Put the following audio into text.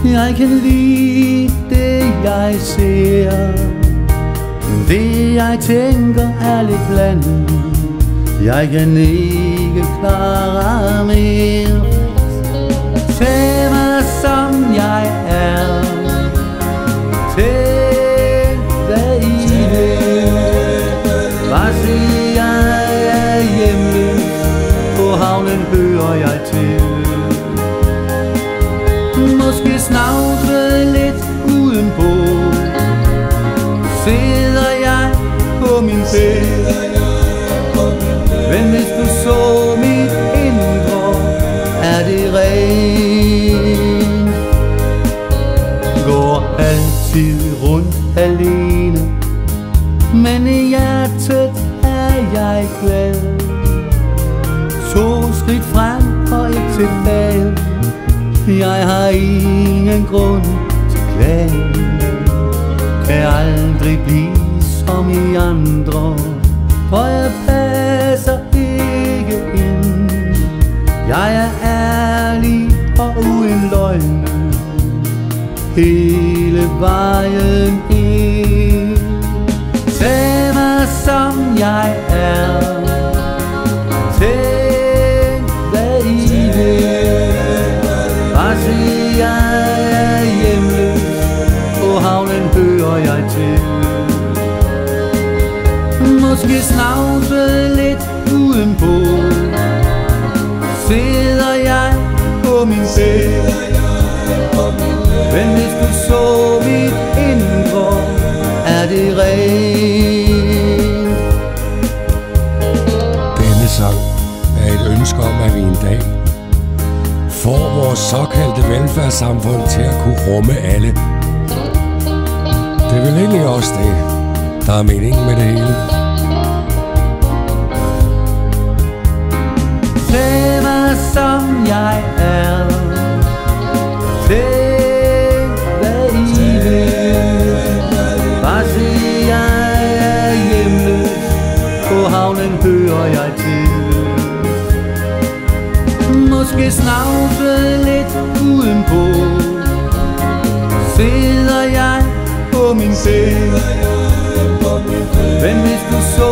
Jeg kan lide det jeg ser. Det jeg tænker er lidt blandet. Jeg kan ikke klare mere. Tag mig som jeg er. Tænk dig i det. Bare sig jeg er hjemløs. På havnen hører jeg til. Måske snavse lidt udenpå. Sidder jeg på min bed. Men hvis du så mit indre, er det rent. Går altid rundt alene, men i hjertet er jeg glad. 2 skridt frem og 1 tilbage. Jeg har ingen grund til klage. Kan aldrig blive som I andre, for jeg passer ikke ind. Jeg er ærlig og uden løgne hele vejen ind. Tag mig som jeg er. Tænk dig i det. Bare sig jeg er hjemløs. På havnen hører jeg til. Måske snavse lidt udenpå. Sidder jeg på min bed. Men hvis du så mit indre, er det rent. Denne sang er et ønske om, at vi en dag får vores såkaldte velfærdssamfund til at kunne rumme alle. Det er vel egentlig også det, der er meningen med det hele. Tag mig som jeg er. Tænk dig i det. Bare sig jeg er hjemløs. På havnen hører jeg til. Måske snavse lidt udenpå. Sidder jeg på min bed. Men hvis du så